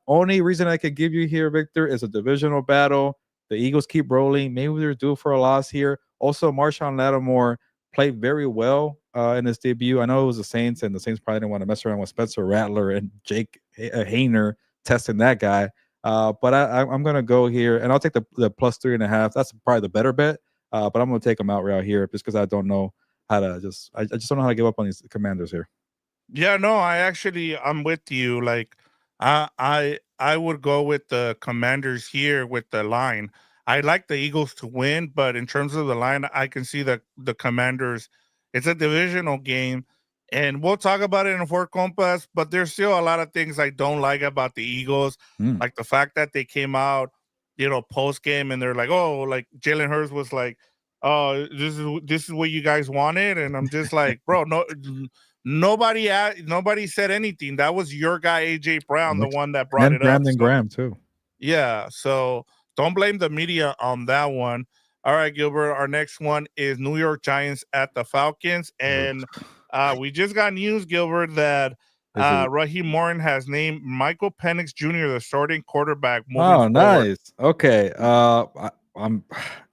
Only reason I could give you here, Victor, is a divisional battle. The Eagles keep rolling. Maybe they're due for a loss here. Also, Marshawn Lattimore played very well in his debut. I know it was the Saints, and the Saints probably didn't want to mess around with Spencer Rattler and Jake Hayner testing that guy. But I'm going to go here, and I'll take the plus 3.5. That's probably the better bet. But I'm going to take them out right here just because I don't know how to I just don't know how to give up on these Commanders here. Yeah, no, I'm with you. Like I would go with the Commanders here with the line. I like the Eagles to win, but in terms of the line, I can see the Commanders. It's a divisional game, and we'll talk about it in Fort Compass. But there's still a lot of things I don't like about the Eagles, Mm. like the fact that they came out, post game, and they're like, "Oh, like Jalen Hurts was like, oh, this is what you guys wanted," and I'm just like, "Bro, no." Nobody said anything. That was your guy AJ Brown, the one that brought And it up. Brandon So Graham too. yeah, so don't blame the media on that one. All right, Gilbert. Our next one is New York Giants at the Falcons, Ugh. and we just got news, Gilbert, that Is it? Raheem Morton has named Michael Penix Jr. the starting quarterback moving Oh, forward. nice. Okay. I'm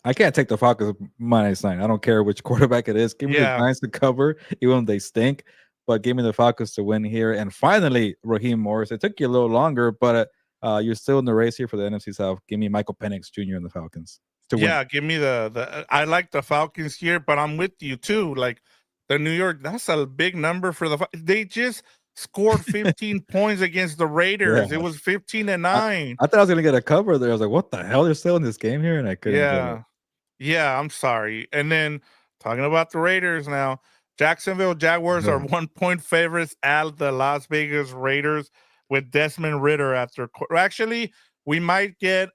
I can't take the Falcons -9. I don't care which quarterback it is. Give me the Yeah, Giants to cover, even when they stink. but give me the Falcons to win here. And finally, Raheem Morris. It took you a little longer, but you're still in the race here for the NFC South. Give me Michael Penix Jr. and the Falcons to win. Yeah, give me the. I like the Falcons here, but I'm with you too. Like the New York, that's a big number for They just scored 15 points against the Yeah. Raiders. It was 15 and I, 9. I thought I was gonna get a cover there. I was like, "What the hell? They're still in this game here," and I couldn't get it. Yeah. Yeah, I'm sorry. And then talking about the Raiders now, Jacksonville Jaguars are Yeah. 1 point favorites at the Las Vegas Raiders with Desmond Ritter actually, we might get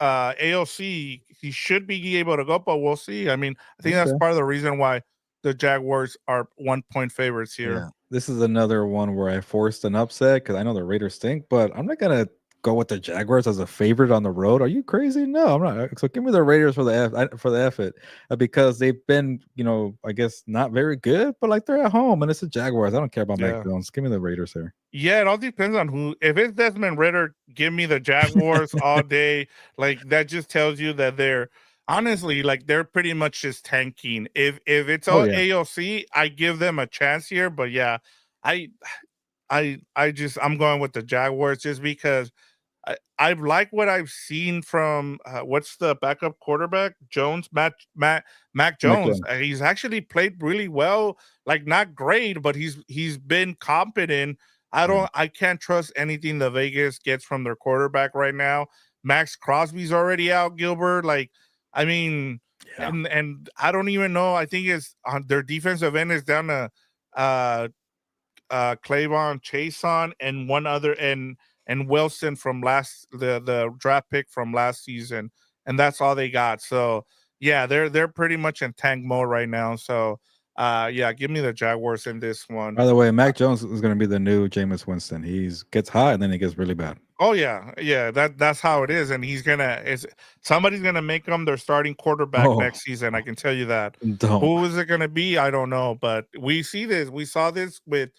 AOC. He should be able to go, but we'll see. I mean, I think that's Okay. part of the reason why the Jaguars are 1 point favorites here. Yeah. This is another one where I forced an upset because I know the Raiders stink, but I'm not gonna go with the Jaguars as a favorite on the road. Are you crazy? No, I'm not. So give me the Raiders for the effort because they've been, I guess not very good, but like they're at home and it's the Jaguars. I don't care about Mac Yeah. Jones. Give me the Raiders here. Yeah, it all depends on who. If it's Desmond Ritter, give me the Jaguars all day. Like that just tells you that they're honestly like they're pretty much just tanking. If it's Oh all yeah. AOC, I give them a chance here. But yeah, I I'm going with the Jaguars just because I like what I've seen from what's the backup quarterback Jones Mac Mac Jones. Jones. He's actually played really well, like not great, but he's been competent. Yeah. I can't trust anything the Vegas gets from their quarterback right now. Max Crosby's already out, Gilbert. Like, I mean, Yeah. and I don't even know. I think it's on their defensive end is down to uh Clavon Chason and one other and Wilson from the draft pick from last season, and that's all they got. So yeah, they're pretty much in tank mode right now. So yeah, give me the Jaguars in this one. By the way, Mac Jones is going to be the new Jameis Winston. He's gets hot and then he gets really bad. Oh yeah, yeah, that's how it is, and he's gonna is somebody's gonna make him their starting quarterback Oh, next season. I can tell you that. don't. Who is it gonna be? I don't know, but we see this. We saw this with,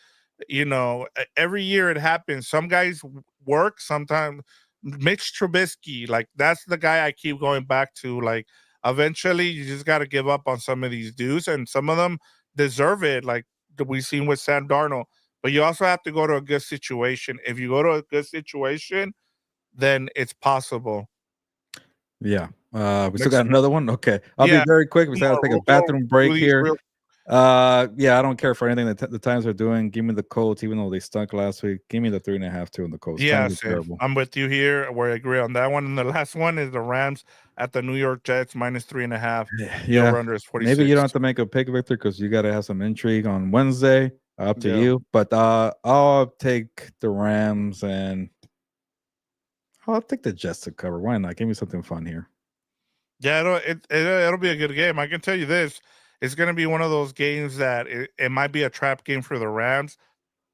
every year it happens. Some guys work. Sometimes Mitch Trubisky, like that's the guy I keep going back to. Like eventually, you just got to give up on some of these dudes, and some of them deserve it. Like we've seen with Sam Darnold, but you also have to go to a good situation. If you go to a good situation, then it's possible. Yeah. We still Next, got another one. Okay. I'll be yeah, very quick. We two got to more. take a We'll bathroom do break these here. real. Yeah, I don't care for anything that the Times are doing. Give me the Colts, even though they stunk last week. Give me the 3.5 too in the Colts. Yeah, Times are same. terrible. I'm with you here. We agree on that one. And the last one is the Rams at the New York Jets -3.5. The Yeah. over under is Maybe you don't 46. have to make a pick, Victor, because you got to have some intrigue on Wednesday. Up to Yeah. you. But I'll take the Rams and I'll take the Jets to cover. Why not? Give me something fun here. Yeah, it'll be a good game. I can tell you this. It's going to be one of those games that it might be a trap game for the Rams.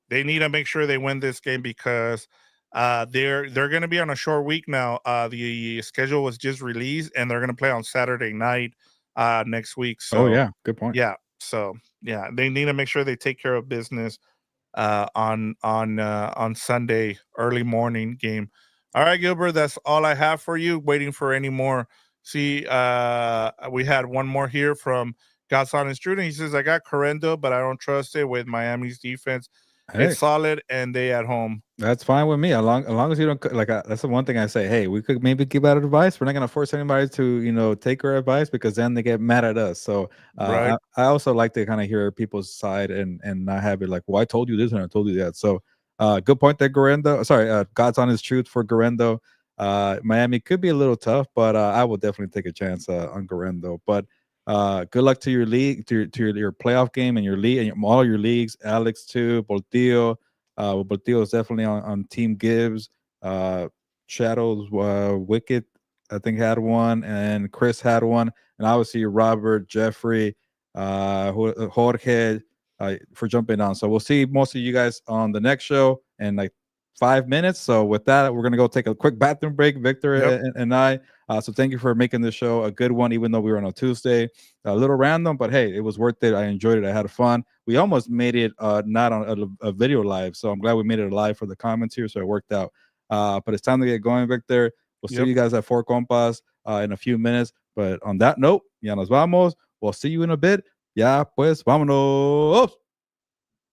They need to make sure they win this game because they're going to be on a short week now. The schedule was just released and they're going to play on Saturday night next week. Oh, So yeah. Good point. yeah, yeah, they need to make sure they take care of business on Sunday early morning game. All right, Gilbert, that's all I have for you. Waiting for any more. See, we had one more here from God's Honest Truth. He says, I got Correndo, but I don't trust it with Miami's defense. Hey. It's solid and they at home. That's fine with me. As long as you don't like. That's the one thing I say. Hey, we could maybe give out advice. We're not gonna force anybody to take our advice because then they get mad at us. So Right. I also like to kind of hear people's side and not have it like, well, I told you this and I told you that. So good point there, Garendo. Sorry, God's honest truth for Garendo. Miami could be a little tough, but I will definitely take a chance on Garendo. But good luck to your league, to your playoff game and your league and all your leagues. Alex too, Boltillo. Boltillo is definitely on Team Gibbs. Shadows, Wicked, I think had one, and Chris had one, and obviously Robert, Jeffrey, Jorge, for jumping on. So we'll see most of you guys on the next show in like 5 minutes. So with that, we're gonna go take a quick bathroom break, Victor Yep. and I. So thank you for making this show a good one, even though we were on a Tuesday, a little random, but hey, it was worth it. I enjoyed it. I had fun. We almost made it not on a video live, so I'm glad we made it live for the comments here, so it worked out. But it's time to get going, Victor. We'll see Yep. you guys at Four Compas in a few minutes. But on that note, ya nos vamos. We'll see you in a bit. Ya pues, vámonos.